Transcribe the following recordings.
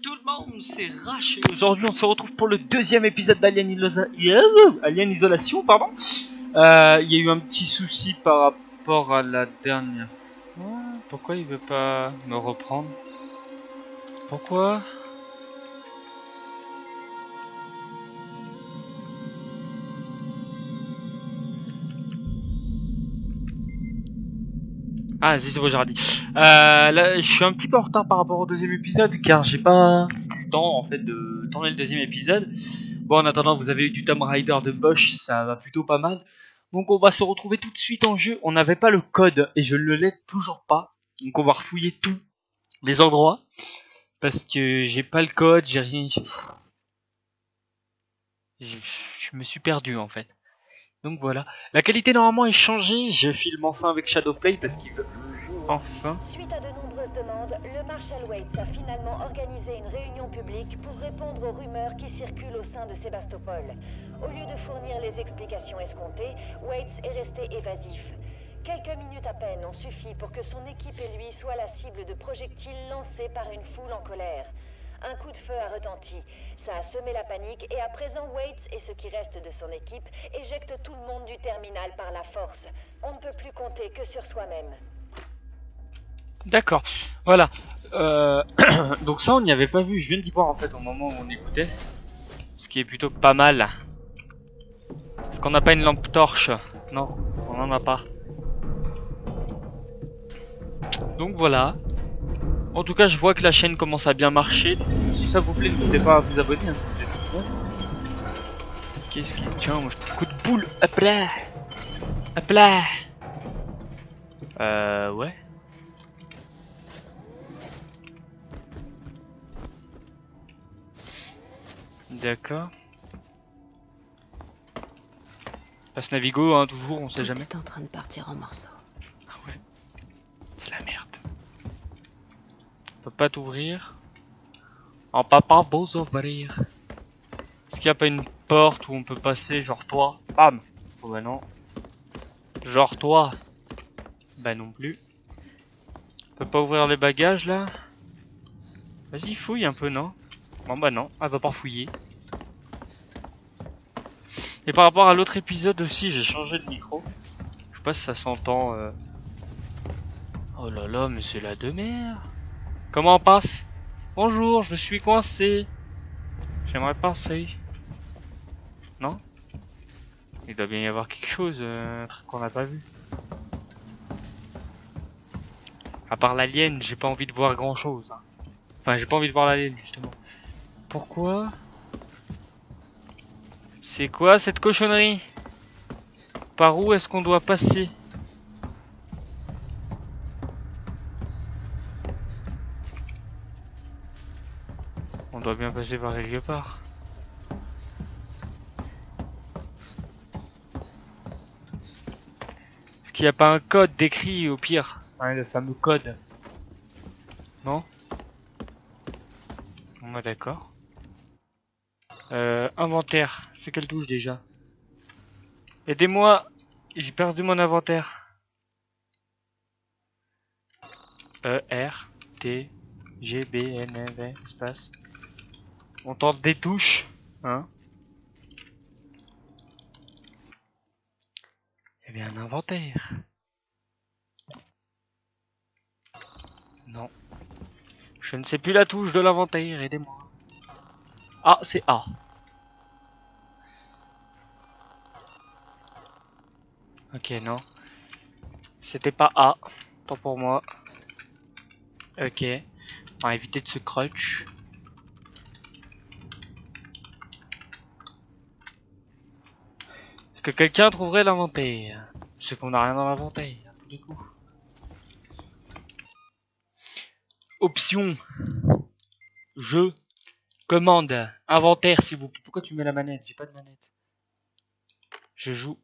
tout le monde, c'est Rash et aujourd'hui on se retrouve pour le deuxième épisode d'Alien Alien Isolation, pardon. Il y a eu un petit souci par rapport à la dernière fois. Pourquoi il veut pas me reprendre? Pourquoi? Ah si, c'est bon, j'ai radis. Là, je suis un petit peu en retard par rapport au deuxième épisode car j'ai pas eu le temps en fait de tourner le deuxième épisode. Bon, en attendant, vous avez eu du Tomb Raider de Bosch, ça va plutôt pas mal. Donc on va se retrouver tout de suite en jeu. On n'avait pas le code et je le l'ai toujours pas. Donc on va refouiller tous les endroits parce que j'ai pas le code, j'ai rien. Je me suis perdu en fait. Donc voilà. La qualité normalement est changée. Je filme enfin avec Shadowplay parce qu'il veut enfin. Suite à de nombreuses demandes, le Marshal Waits a finalement organisé une réunion publique pour répondre aux rumeurs qui circulent au sein de Sébastopol. Au lieu de fournir les explications escomptées, Waits est resté évasif. Quelques minutes à peine ont suffi pour que son équipe et lui soient la cible de projectiles lancés par une foule en colère. Un coup de feu a retenti. Ça a semé la panique et à présent Waits et ce qui reste de son équipe éjectent tout le monde du terminal par la force. On ne peut plus compter que sur soi-même. D'accord. Voilà. Donc ça on n'y avait pas vu. Je viens d'y voir en fait au moment où on écoutait. Ce qui est plutôt pas mal. Est-ce qu'on n'a pas une lampe torche? Non, on n'en a pas. Donc voilà. En tout cas, je vois que la chaîne commence à bien marcher. Si ça vous plaît, n'hésitez pas à vous abonner hein, si vous êtes nouveau. Qu'est-ce qui... Tiens, moi je... Coup de boule. Hop là. Hop là. Ouais. D'accord. Passe Navigo, hein, toujours, on sait jamais. Tout est en train de partir en morceaux. Ah ouais. C'est la merde. On peut pas t'ouvrir. En papa, beau ouvrir. Est-ce qu'il n'y a pas une porte où on peut passer, genre toi? Bam. Oh bah non. Genre toi? Bah non plus. On peut pas ouvrir les bagages là? Vas-y, fouille un peu, non? Bon bah non, elle va pas fouiller. Et par rapport à l'autre épisode aussi, j'ai changé de micro. Je sais pas si ça s'entend. Oh là là, mais c'est la demeure. Comment on passe? Bonjour, je suis coincé. J'aimerais passer. Non? Il doit bien y avoir quelque chose un truc qu'on n'a pas vu. À part l'alien, j'ai pas envie de voir grand chose. Hein. Enfin, j'ai pas envie de voir l'alien justement. Pourquoi? C'est quoi cette cochonnerie? Par où est-ce qu'on doit passer? On doit bien passer par quelque part. Est-ce qu'il n'y a pas un code décrit au pire? Ouais, le fameux code. Non? On est d'accord. Inventaire. C'est quelle touche déjà? Aidez-moi. J'ai perdu mon inventaire. R, T, G, B, N, V, espace. On tente des touches. Hein? Il y avait un inventaire. Non. Je ne sais plus la touche de l'inventaire. Aidez-moi. Ah, c'est A. Ok, non. C'était pas A. Tant pour moi. Ok. On va éviter de se crutch. Est-ce que quelqu'un trouverait l'inventaire? C'est qu'on n'a rien dans l'inventaire. Du coup. Option. Jeu. Commande. Inventaire s'il vous plaît. Pourquoi tu mets la manette? J'ai pas de manette. Je joue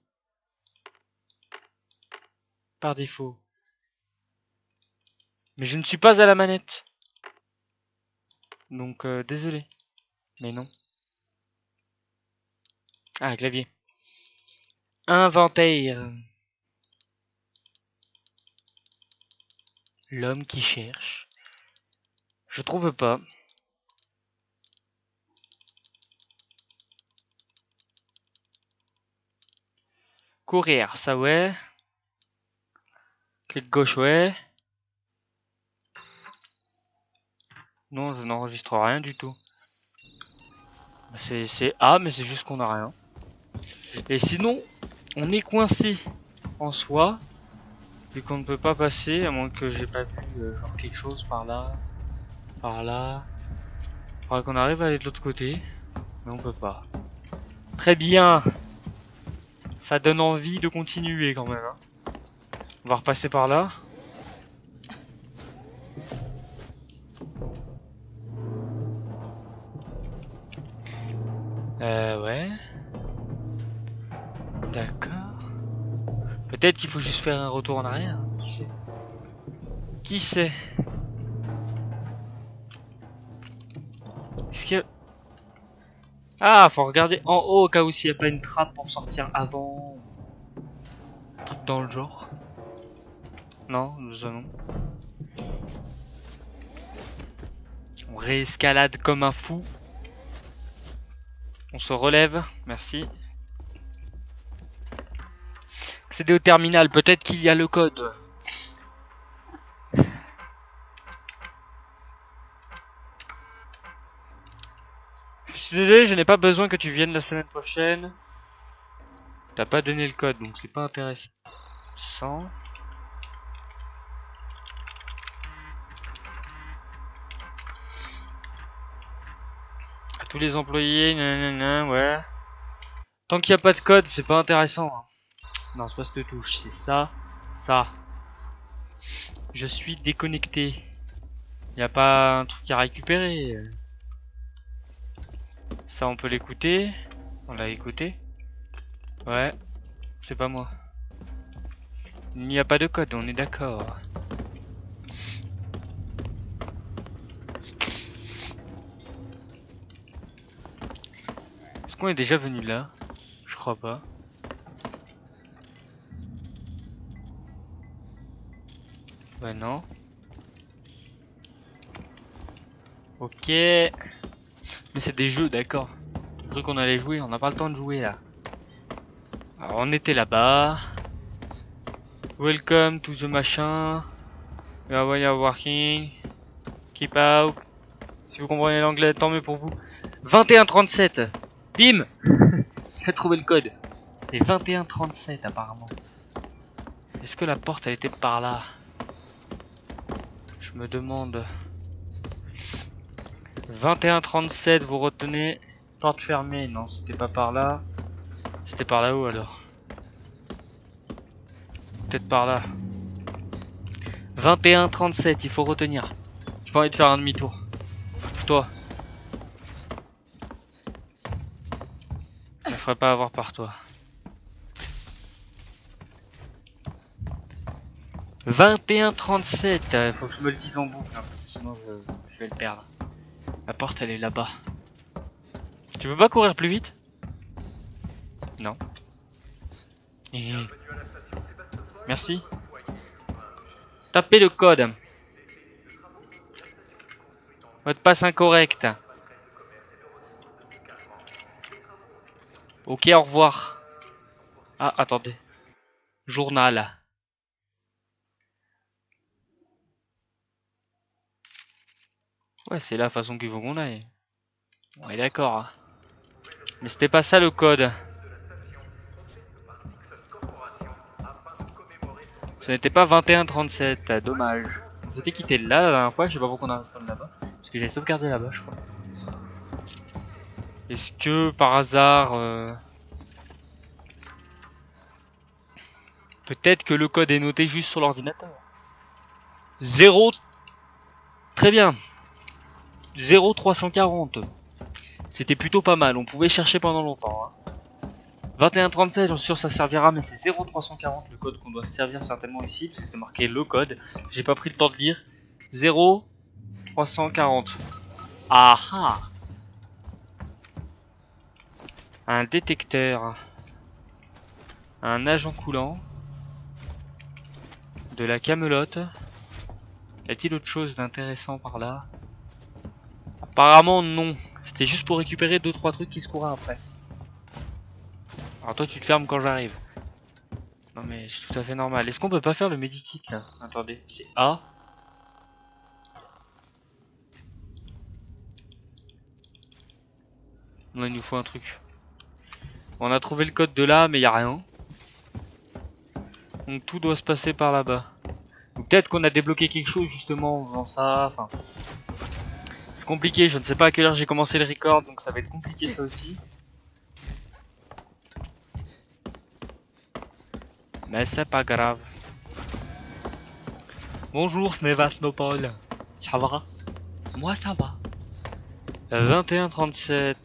par défaut. Mais je ne suis pas à la manette. Donc désolé. Mais non. Ah, clavier. Inventaire. L'homme qui cherche. Je trouve pas. Courir, ça ouais. Clic gauche, ouais. Non, je n'enregistre rien du tout. C'est A, mais c'est juste qu'on a rien. Et sinon, on est coincé en soi. Vu qu'on ne peut pas passer, à moins que j'ai pas vu genre quelque chose par là. Par là. Faudra qu'on arrive à aller de l'autre côté. Mais on peut pas. Très bien. Ça donne envie de continuer quand même. Hein. On va repasser par là. Ouais. D'accord. Peut-être qu'il faut juste faire un retour en arrière. Hein. Qui sait? Qui sait? Est-ce que... Ah, faut regarder en haut au cas où s'il n'y a pas une trappe pour sortir avant. Un truc dans le genre. Non, nous allons. On réescalade comme un fou. On se relève, merci. Accéder au terminal, peut-être qu'il y a le code. Je suis désolé, je n'ai pas besoin que tu viennes la semaine prochaine. T'as pas donné le code, donc c'est pas intéressant. À tous les employés, nanana, ouais. Tant qu'il n'y a pas de code, c'est pas intéressant. Hein. Non, c'est pas cette touche, c'est ça, ça. Je suis déconnecté. Y a pas un truc à récupérer. Ça, on peut l'écouter. On l'a écouté. Ouais, c'est pas moi. Il n'y a pas de code, on est d'accord. Est-ce qu'on est déjà venu là? Je crois pas. Bah non. Ok. Mais c'est des jeux, d'accord. J'ai cru qu'on allait jouer, on n'a pas le temps de jouer là. Alors on était là-bas. Welcome to the machin. We are working. Keep out. Si vous comprenez l'anglais, tant mieux pour vous. 2137. Bim. J'ai trouvé le code. C'est 2137 apparemment. Est-ce que la porte elle était par là? Je me demande. 2137, vous retenez. Porte fermée. Non, c'était pas par là. C'était par là-haut alors. Peut-être par là. 2137, il faut retenir. J'ai pas envie de faire un demi-tour. Toi. Je me ferai pas avoir par toi. 2137, faut que je me le dise en boucle, hein, parce que sinon je vais le perdre. La porte elle est là-bas. Tu peux pas courir plus vite? Non. Merci. Tapez le code. Mot de passe incorrect. Ok, au revoir. Ah, attendez. Journal. Ouais, c'est la façon qu'il faut qu'on aille. On est d'accord. Mais c'était pas ça le code. Ce n'était pas 2137, dommage. On s'était quitté là la dernière fois, je sais pas pourquoi on a resté là-bas. Parce que j'ai sauvegardé là-bas, je crois. Est-ce que par hasard... Peut-être que le code est noté juste sur l'ordinateur. 0... Très bien. 0340. C'était plutôt pas mal, on pouvait chercher pendant longtemps. Hein. 2137, j'en suis sûr ça servira, mais c'est 0340 le code qu'on doit se servir certainement ici, parce que c'est marqué le code. J'ai pas pris le temps de lire. 0340. Ah ah. Un détecteur. Un agent coulant. De la camelote. Y a-t-il autre chose d'intéressant par là? Apparemment non. C'était juste pour récupérer 2-3 trucs qui se couraient après. Alors toi tu te fermes quand j'arrive. Non mais c'est tout à fait normal. Est-ce qu'on peut pas faire le medikit là? Attendez, c'est A. Non, il nous faut un truc. On a trouvé le code de là, mais y a rien. Donc tout doit se passer par là-bas. Ou peut-être qu'on a débloqué quelque chose justement en faisant ça. Enfin, c'est compliqué. Je ne sais pas à quelle heure j'ai commencé le record, donc ça va être compliqué ça aussi. Mais c'est pas grave. Bonjour Snevastopol. Ça va? Moi ça va. 21-37.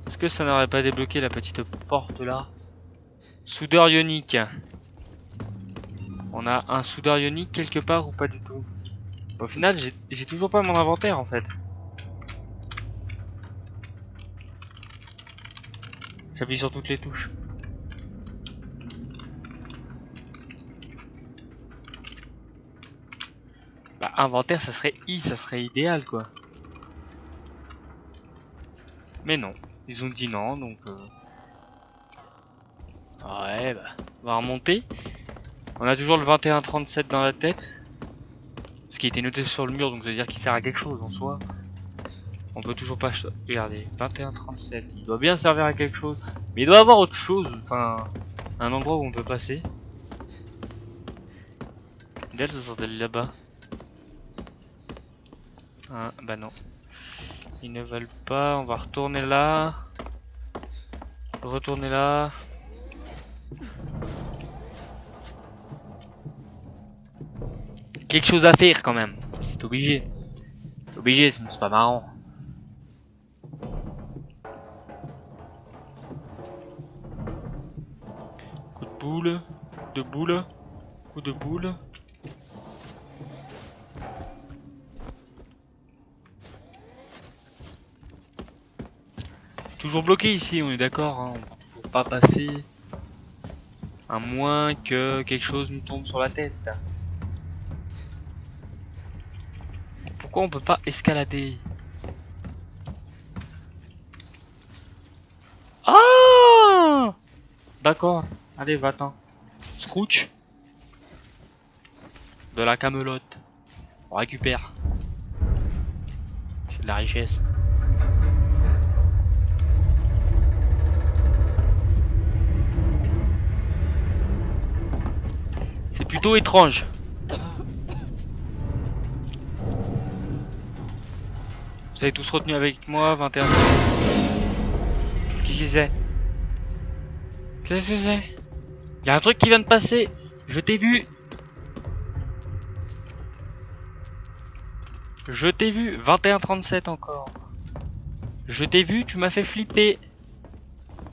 Est-ce que ça n'aurait pas débloqué la petite porte là? Soudeur ionique. On a un soudeur ionique quelque part ou pas du tout? Au final, j'ai toujours pas mon inventaire en fait. J'appuie sur toutes les touches. Bah, inventaire, ça serait I, ça serait idéal quoi. Mais non, ils ont dit non, donc ouais, bah, on va remonter. On a toujours le 21-37 dans la tête. Ce qui a été noté sur le mur, donc ça veut dire qu'il sert à quelque chose en soi. On peut toujours pas... Regardez, 21-37, il doit bien servir à quelque chose. Mais il doit avoir autre chose, enfin... Un endroit où on peut passer. D'elle, ça sort d'aller là-bas. Ah, bah non. Ils ne veulent pas, on va retourner là. Retourner là. Quelque chose à faire quand même. C'est obligé. C'est obligé, sinon c'est pas marrant. Coup de boule. Coup de boule. Coup de boule. C'est toujours bloqué ici, on est d'accord, hein. On peut toujours pas passer. À moins que quelque chose nous tombe sur la tête. Pourquoi on peut pas escalader? Ah! D'accord. Allez, va-t'en. Scrooge. De la camelote. On récupère. C'est de la richesse. C'est plutôt étrange. Vous avez tous retenu avec moi, 21. Qu'est-ce que c'est? Qu'est-ce que c'est? Y'a un truc qui vient de passer. Je t'ai vu. Je t'ai vu. 21-37 encore. Je t'ai vu, tu m'as fait flipper.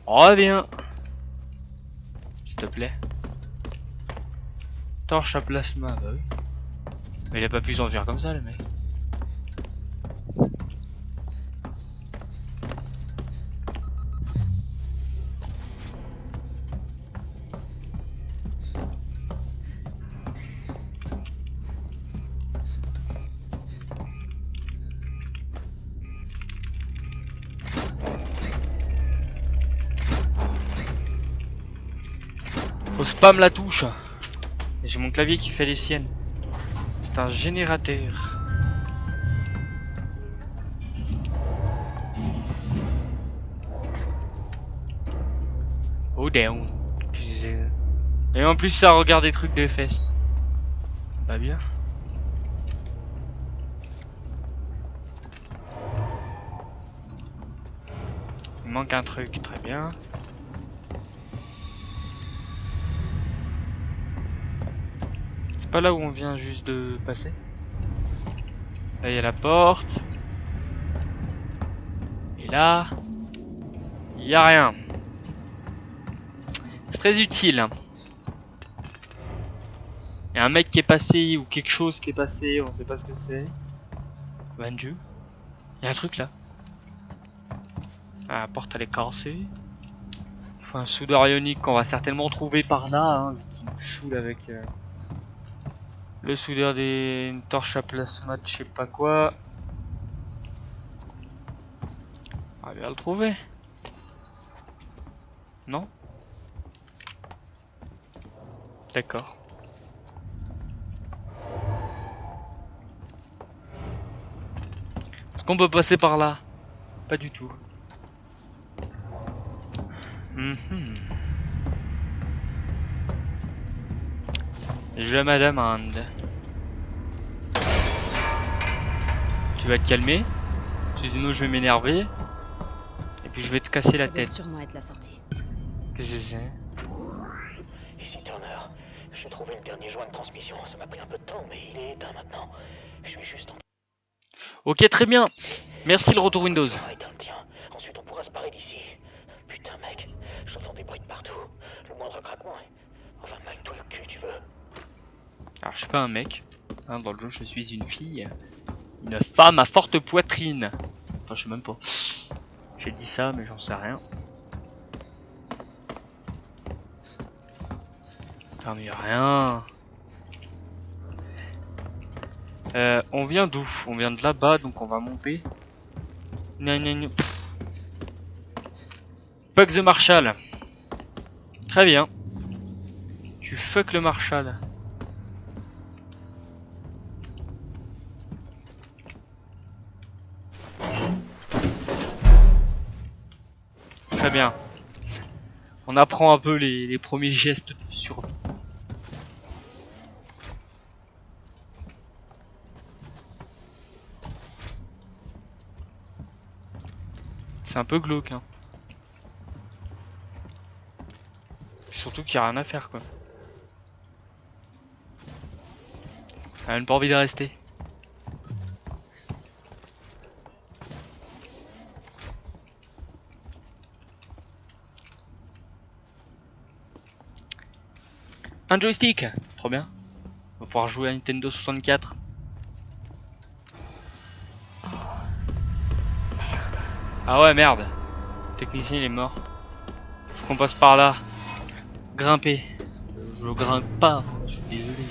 Reviens. S'il te plaît. Torche à plasma, bah oui. Mais il a pas pu s'en faire comme ça, le mec. Faut spam la touche. J'ai mon clavier qui fait les siennes. C'est un générateur. Oh damn. Et en plus ça regarde des trucs de fesses. Pas bien. Il manque un truc, très bien. C'est pas là où on vient juste de passer. Là il y a la porte. Et là, il y a rien. C'est très utile. Il y a un mec qui est passé ou quelque chose qui est passé, on sait pas ce que c'est. Ban Dieu. Il y a un truc là. Ah, la porte elle est cassée. Il faut un soudeur ionique qu'on va certainement trouver par là, hein, vu qu'il nous saoule avec le soudeur des une torche à plasma de je sais pas quoi. On va bien le trouver. Non? D'accord. Est-ce qu'on peut passer par là? Pas du tout. Mhm. Je me demande. Tu vas te calmer? Parce que sinon je vais m'énerver. Et puis je vais te casser la Ça doit tête. sûrement être la sortie. Qu'est-ce que c'est? Ici Turner. J'ai trouvé le dernier joint de transmission. Ça m'a pris un peu de temps, mais il est éteint maintenant. Je suis juste en... Ok, très bien. Merci le retour Windows. Éteins le tien. Ensuite on pourra se barrer d'ici. Putain mec, j'entends des bruits de partout. Le moindre craquement. Enfin mec, toi le cul tu veux. Alors je suis pas un mec. Hein, dans le jeu je suis une fille. Une femme à forte poitrine. Enfin je sais même pas. J'ai dit ça mais j'en sais rien. Putain mais y'a rien. On vient d'où? On vient de là-bas donc on va monter. Gna gna gna. Fuck the Marshall. Très bien. Tu fuck le Marshall. Très bien. On apprend un peu les premiers gestes de survie. C'est un peu glauque, hein. Surtout qu'il n'y a rien à faire, quoi. Elle a même pas envie de rester. Un joystick, trop bien. On va pouvoir jouer à Nintendo 64. Ah ouais, merde. Le technicien il est mort. Faut qu'on passe par là. Grimper. Je grimpe pas, je suis désolé.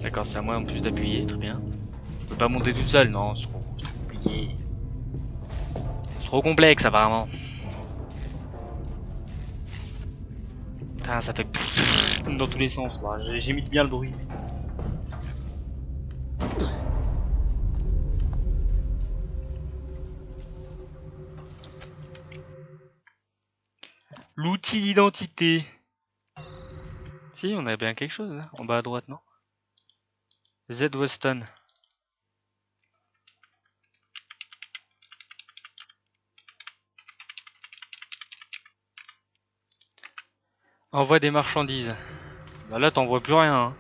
D'accord, c'est à moi en plus d'appuyer, très bien. Je peux pas monter toute seule, non, c'est trop compliqué. C'est trop complexe apparemment. Putain, ça fait dans tous les sens là, j'ai mis bien le bruit. L'outil d'identité. Si, on a bien quelque chose là, en bas à droite, non? Z Weston. Envoie des marchandises. Bah là, t'en vois plus rien. Hein.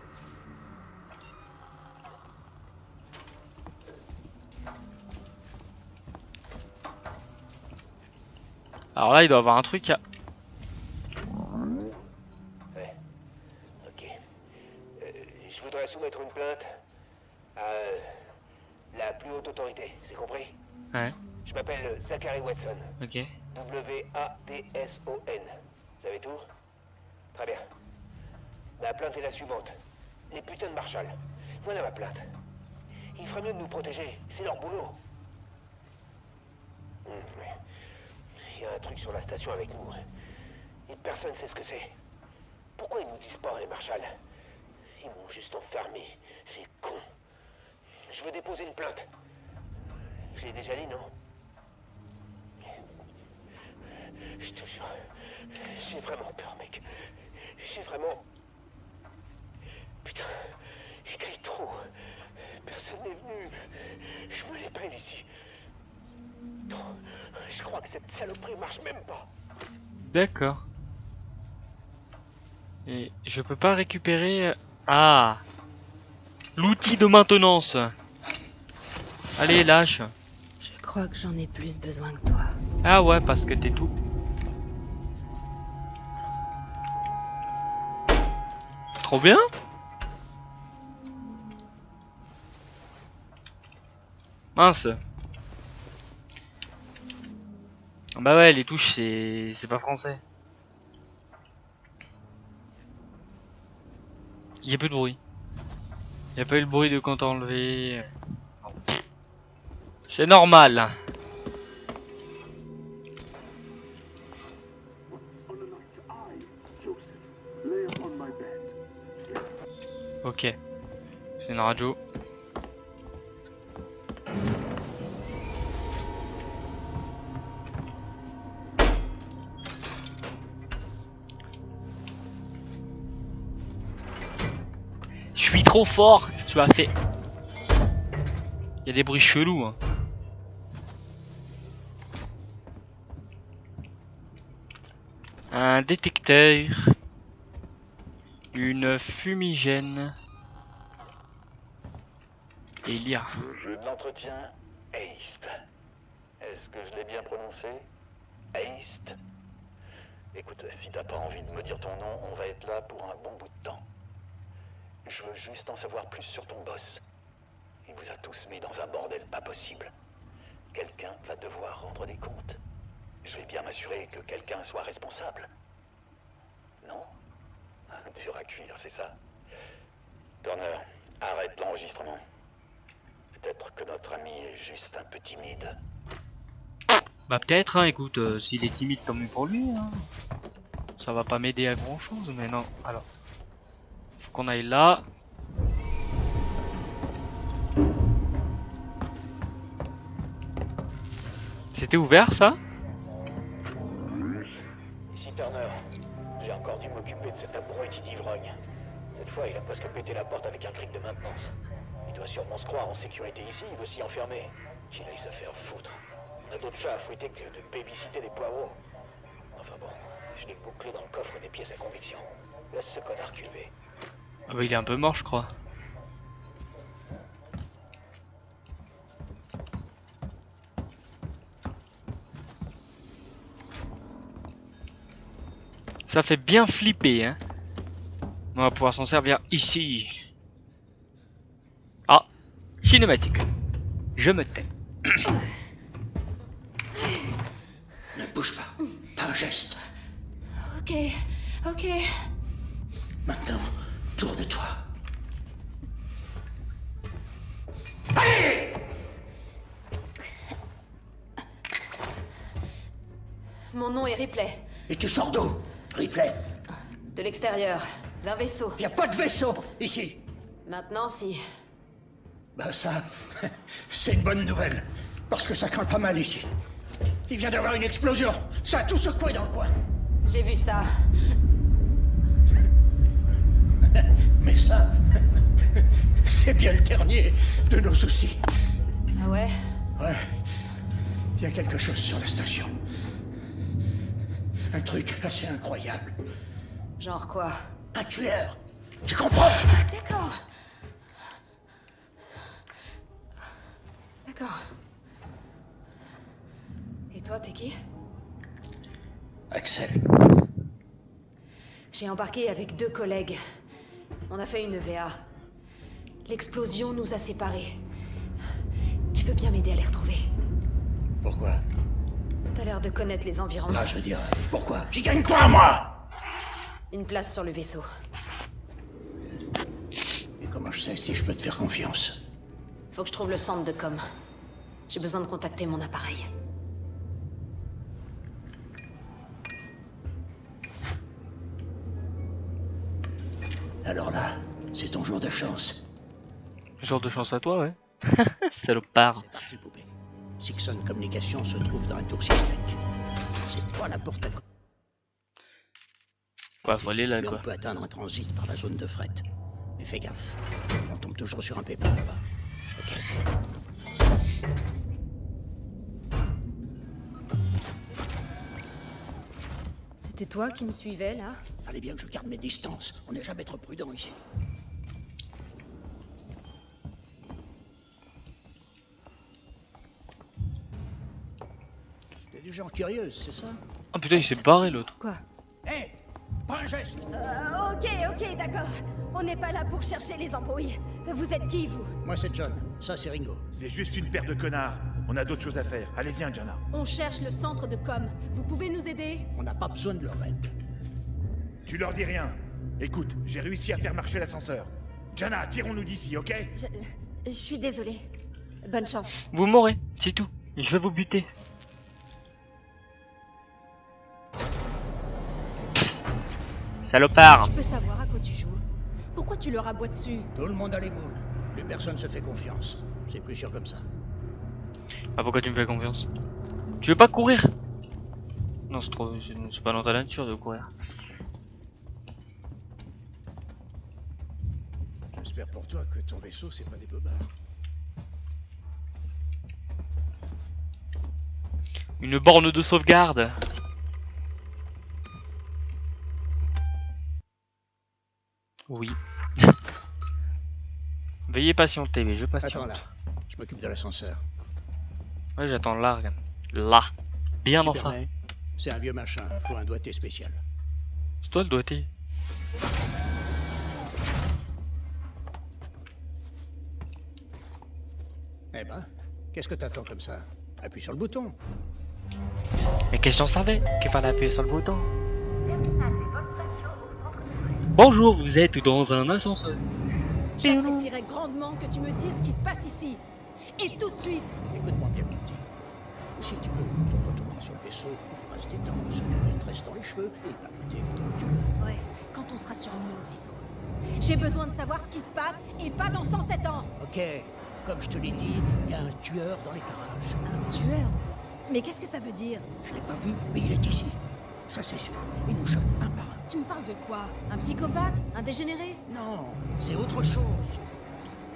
Alors là, il doit y avoir un truc à... Ouais. Ok. Je voudrais soumettre une plainte à la plus haute autorité, c'est compris? Ouais, Je m'appelle Zachary Watson. ok. W-A-T-S-O-N. Vous savez tout? Très bien. Ma plainte est la suivante. Les putains de Marshall. Voilà ma plainte. Il ferait mieux de nous protéger. C'est leur boulot. Il y a un truc sur la station avec nous. Et personne sait ce que c'est. Pourquoi ils nous disent pas, les Marshall? Ils m'ont juste enfermé. C'est con. Je veux déposer une plainte. Je l'ai déjà dit, non? Je te jure. J'ai vraiment peur, mec. J'ai vraiment... Putain, il crie trop. Personne n'est venu. Je me les peine ici. Non, je crois que cette saloperie marche même pas. D'accord. Et je peux pas récupérer... Ah, l'outil de maintenance. Allez, lâche. Je crois que j'en ai plus besoin que toi. Ah ouais, parce que t'es tout. Trop bien. Mince. Bah ouais, les touches c'est pas français. Il y a peu de bruit. Il y a pas eu le bruit de quand enlevé. C'est normal. Ok. C'est une radio. Je suis trop fort, qu'est-ce que tu as fait? Il y a des bruits chelous. Hein. Un détecteur. Une fumigène. Et lire. Jeu de l'entretien, East. Est-ce que je l'ai bien prononcé? East. Écoute, si t'as pas envie de me dire ton nom, on va être là pour un bon bout de temps. Je veux juste en savoir plus sur ton boss. Il vous a tous mis dans un bordel pas possible. Quelqu'un va devoir rendre des comptes. Je vais bien m'assurer que quelqu'un soit responsable. Non? Dur à cuire, c'est ça. Turner, arrête l'enregistrement. Peut-être que notre ami est juste un peu timide. Bah peut-être, hein, écoute, s'il est timide, tant mieux pour lui. Hein. Ça va pas m'aider à grand chose, mais non. Alors, faut qu'on aille là. C'était ouvert ça? Ici Turner, j'ai encore dû m'occuper de cet abruti d'ivrogne. Cette fois, il a presque pété la porte avec un cric de maintenance. Il doit sûrement se croire en sécurité ici, il veut s'y enfermer. Qu'il aille se faire foutre. On a d'autres chats à fouetter que de babysitter des poireaux. Enfin bon, je l'ai bouclé dans le coffre des pièces à conviction. Laisse ce connard culver. Ah bah il est un peu mort, je crois. Ça fait bien flipper, hein. On va pouvoir s'en servir ici. Ah, cinématique. Je me tais. Ne bouge pas. Pas un geste. Ok, ok. Maintenant, tourne-toi. Mon nom est Ripley. Et tu sors d'où, Ripley? De l'extérieur, d'un vaisseau. Y a pas de vaisseau ici. Maintenant, si. Bah ça, c'est une bonne nouvelle. Parce que ça craint pas mal ici. Il vient d'avoir une explosion. Ça a tout secoué dans le coin. J'ai vu ça. Mais ça, c'est bien le dernier de nos soucis. Ah ouais? Ouais. Il y a quelque chose sur la station. Un truc assez incroyable. Genre quoi? Un tueur. Tu comprends? D'accord. D'accord. Et toi, t'es qui? Axel. J'ai embarqué avec 2 collègues. On a fait une VA. L'explosion nous a séparés. Tu veux bien m'aider à les retrouver? Pourquoi? T'as l'air de connaître les environs. Ah, je veux dire, pourquoi? J'y gagne quoi, moi? Une place sur le vaisseau. Et comment je sais si je peux te faire confiance? Faut que je trouve le centre de com. J'ai besoin de contacter mon appareil. Alors là, c'est ton jour de chance. Jour de chance à toi, ouais. Salopard. C'est parti, poupée. Sixon Communication se trouve dans un tour système. C'est pas n'importe quoi. Quoi, voler là, Mais quoi. on peut atteindre un transit par la zone de fret. Mais fais gaffe. On tombe toujours sur un pépin là-bas. Ok. C'était toi qui me suivais, là? Fallait bien que je garde mes distances. On n'est jamais trop prudent ici. T'es du genre curieuse, c'est ça? Ah putain, il s'est barré l'autre. Quoi? Hé! Pas un geste! Ok, d'accord. On n'est pas là pour chercher les embrouilles. Vous êtes qui, vous? Moi, c'est John. Ça, c'est Ringo. C'est juste une paire de connards. On a d'autres choses à faire. Allez, viens, Jana. On cherche le centre de com. Vous pouvez nous aider? On n'a pas besoin de leur aide. Tu leur dis rien. Écoute, j'ai réussi à faire marcher l'ascenseur. Jana, tirons-nous d'ici, ok? Je suis désolée. Bonne chance. Vous mourrez, c'est tout. Je vais vous buter. Je Salopard. peux savoir à quoi tu joues? Pourquoi tu leur aboies dessus? Tout le monde a les boules. Plus personne se fait confiance. C'est plus sûr comme ça. Ah, pourquoi tu me fais confiance? Tu veux pas courir? Non, c'est trop... c'est pas dans ta nature de courir. J'espère pour toi que ton vaisseau, c'est pas des bobards. Une borne de sauvegarde. Oui. Veuillez patienter, mais je patiente. Attends là, je m'occupe de l'ascenseur. Ouais, j'attends là, regarde. Là. Bien Tu en face. permets? C'est un vieux machin, faut un doigté spécial. C'est toi le doigté. Eh ben, qu'est-ce que t'attends comme ça? Appuie sur le bouton. Mais question savait qu'il fallait appuyer sur le bouton. Bonjour, vous êtes dans un ascenseur. J'apprécierais grandement que tu me dises ce qui se passe ici. Et tout de suite. Écoute-moi bien, mon petit. Si tu veux, quand on retournera sur le vaisseau, on va se détendre, se faire des tresses dans les cheveux et papoter autant que tu veux. Ouais, quand on sera sur mon vaisseau. J'ai besoin de savoir ce qui se passe et pas dans 107 ans. Ok, comme je te l'ai dit, il y a un tueur dans les parages. Un tueur? Mais qu'est-ce que ça veut dire? Je l'ai pas vu, mais il est ici. Ça c'est sûr. Il nous chope un par un. Tu me parles de quoi? Un psychopathe? Un dégénéré? Non, c'est autre chose.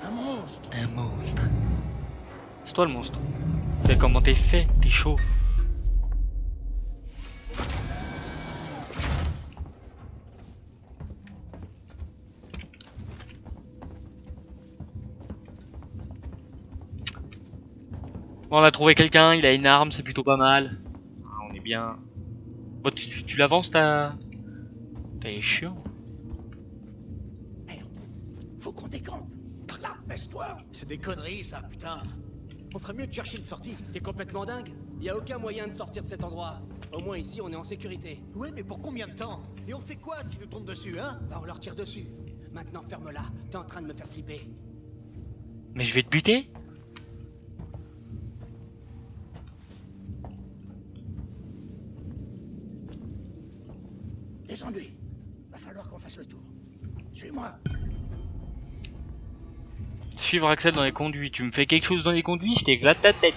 Un monstre. Un monstre. C'est toi le monstre. C'est comment t'es fait, t'es chaud. Bon, on a trouvé quelqu'un, il a une arme, c'est plutôt pas mal. Ah, on est bien. Bon, tu l'avances, t'as chiant. Merde. Faut qu'on décampe. Par là, baisse-toi. C'est des conneries, ça, putain. On ferait mieux de chercher une sortie. T'es complètement dingue? Y a aucun moyen de sortir de cet endroit. Au moins ici, on est en sécurité. Ouais, mais pour combien de temps? Et on fait quoi s'ils nous tombent dessus, hein? Bah, on leur tire dessus. Maintenant, ferme-la. T'es en train de me faire flipper. Mais je vais te buter? Les ennuis. Va falloir qu'on fasse le tour. Suis-moi. Suivre Axel dans les conduits. Tu me fais quelque chose dans les conduits, je t'éclate ta tête.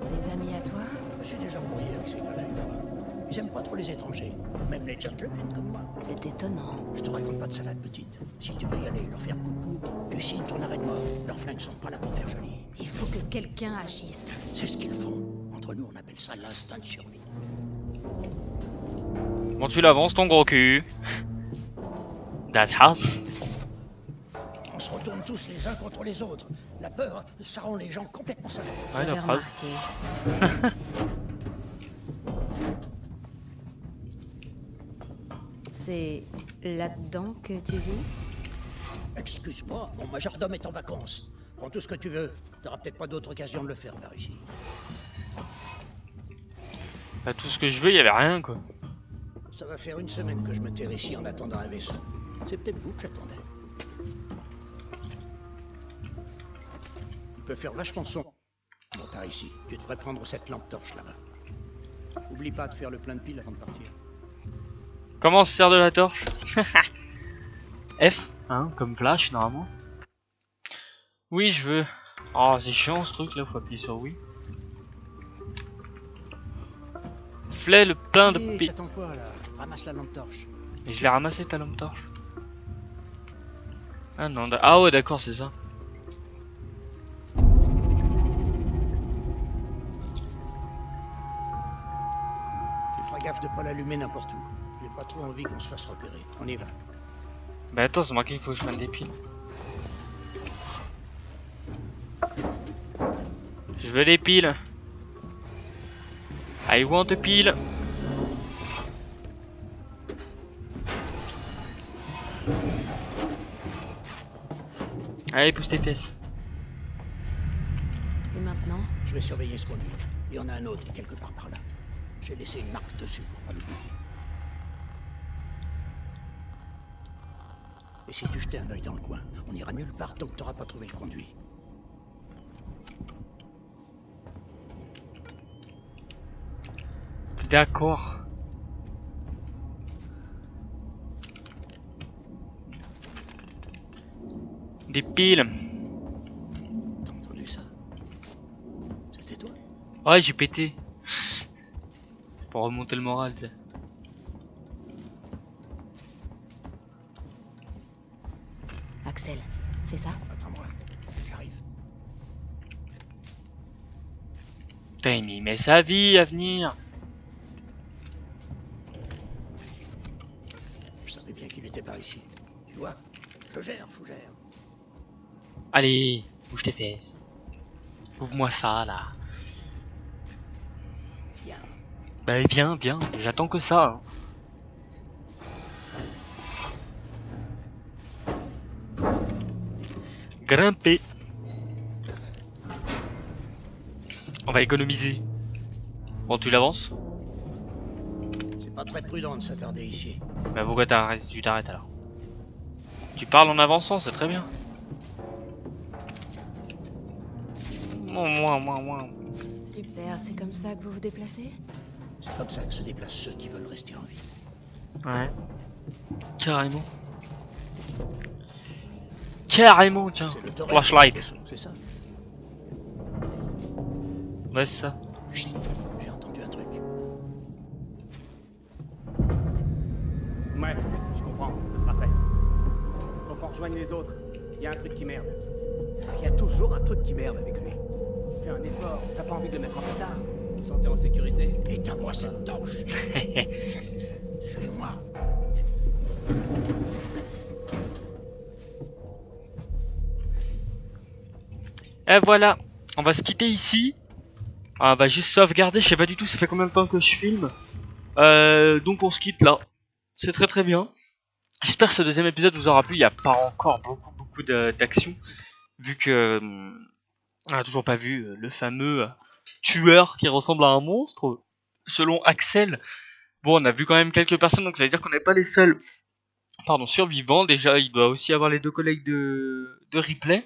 Des amis à toi? Je me suis déjà embrouillé avec ces gars-là une fois. Ils aiment pas trop les étrangers. Même les gentlemen comme moi. C'est étonnant. Je te raconte pas de salade, petite. Si tu veux y aller et leur faire coucou, tu signes ton arrêt de mort. Leurs flingues sont pas là pour faire joli. Il faut que quelqu'un agisse. C'est ce qu'ils font. Entre nous, on appelle ça l'instinct de survie. Bon, tu l'avances ton gros cul. That's house. On se retourne tous les uns contre les autres. La peur, ça rend les gens complètement salades. Ouais, la J'ai phrase. remarqué. C'est là-dedans que tu vis? Excuse-moi, mon majordome est en vacances. Prends tout ce que tu veux. T'auras peut-être pas d'autre occasion de le faire par ici. Bah, tout ce que je veux, y avait rien quoi. Ça va faire une semaine que je me terre ici en attendant un vaisseau. C'est peut-être vous que j'attendais. Il peut faire vachement son. Bon, par ici. Tu devrais prendre cette lampe torche là-bas. Oublie pas de faire le plein de piles avant de partir. Comment on se sert de la torche? F, hein, comme flash normalement. Oui, je veux. Oh, c'est chiant ce truc là, faut appuyer sur oui. Flais le plein de Allez, piles. t'attends quoi là? Ramasse la lampe torche. Et je l'ai ramassé ta lampe torche. Ah non, ah ouais d'accord, c'est ça. Tu feras gaffe de pas l'allumer n'importe où. J'ai pas trop envie qu'on se fasse repérer. On y va. Bah attends, c'est marqué qu'il faut que je prenne des piles. Je veux les piles. I want a pile. Allez, pousse tes fesses. Et maintenant? Je vais surveiller ce conduit. Il y en a un autre quelque part par là. J'ai laissé une marque dessus pour pas l'oublier. Et si tu jetais un œil dans le coin, on ira nulle part tant que t'auras pas trouvé le conduit. D'accord. Des piles. T'as entendu ça? C'était toi? Ouais, j'ai pété. Pour remonter le moral, tu sais. Axel, c'est ça? Attends-moi, j'arrive. Putain, il met sa vie à venir. Je savais bien qu'il était par ici. Tu vois? Je gère, Fougère. Allez, bouge tes fesses. Ouvre-moi ça, là. Viens. Bah viens, viens, j'attends que ça. Hein. Grimper. On va économiser. Bon, tu l'avances? C'est pas très prudent de s'attarder ici. Bah pourquoi tu t'arrêtes alors? Tu parles en avançant, c'est très bien. Moi. Super, c'est comme ça que vous vous déplacez? C'est comme ça que se déplacent ceux qui veulent rester en vie. Ouais. Carrément. Carrément, tiens. C'est le torrent Flashlight. qui fait son, c'est ça? Ouais, c'est ça. Chut, j'ai entendu un truc. Ouais, je comprends, ce sera fait. Faut qu'on rejoigne les autres. Il y a un truc qui merde. Il y a toujours un truc qui merde avec lui. Fais un effort, t'as pas envie de le mettre en pétard. Vous sentez en sécurité? Éteins-moi cette torche. Suis-moi. Et voilà. On va se quitter ici. On va juste sauvegarder. Je sais pas du tout, ça fait combien de temps que je filme. Donc on se quitte là. C'est très très bien. J'espère que ce deuxième épisode vous aura plu. Il n'y a pas encore beaucoup d'action. Vu que on n'a toujours pas vu le fameux tueur qui ressemble à un monstre. Selon Axel. Bon, on a vu quand même quelques personnes, donc ça veut dire qu'on n'est pas les seuls survivants. Déjà, il doit aussi avoir les deux collègues de Ripley.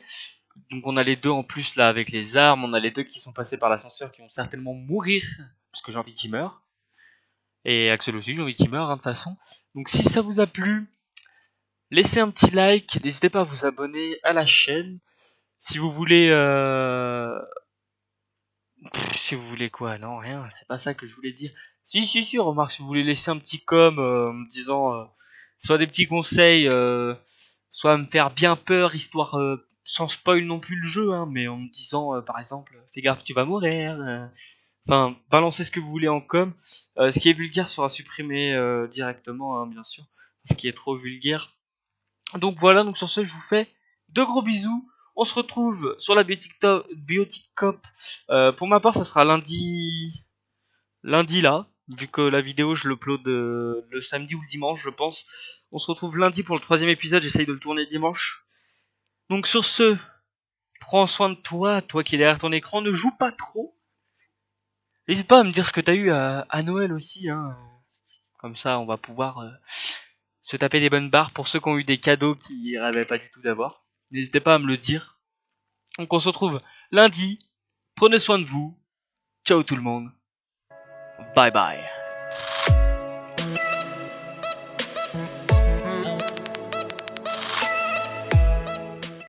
Donc on a les deux en plus là avec les armes. On a les deux qui sont passés par l'ascenseur qui vont certainement mourir. Parce que j'ai envie qu'ils meurent. Et Axel aussi, j'ai envie qu'il meure hein, de toute façon. Donc si ça vous a plu, laissez un petit like, n'hésitez pas à vous abonner à la chaîne. Si vous voulez... si vous voulez quoi? Non, rien, c'est pas ça que je voulais dire. Si, remarque, si vous voulez laisser un petit com me disant soit des petits conseils, soit me faire bien peur, histoire sans spoil non plus le jeu, hein, mais en me disant par exemple, fais gaffe, tu vas mourir. Enfin, balancez ce que vous voulez en com. Ce qui est vulgaire sera supprimé directement, hein, bien sûr. Ce qui est trop vulgaire. Donc voilà, donc sur ce, je vous fais de gros bisous. On se retrouve sur la Biotic Cop. Pour ma part, ça sera lundi là. Vu que la vidéo, je l'upload le samedi ou le dimanche, je pense. On se retrouve lundi pour le 3ème épisode. J'essaye de le tourner dimanche. Donc sur ce, prends soin de toi qui es derrière ton écran. Ne joue pas trop. N'hésite pas à me dire ce que t'as eu à Noël aussi. Hein. Comme ça, on va pouvoir se taper des bonnes barres pour ceux qui ont eu des cadeaux qu'ils rêvaient pas du tout d'avoir. N'hésitez pas à me le dire. Donc on se retrouve lundi. Prenez soin de vous. Ciao tout le monde. Bye bye.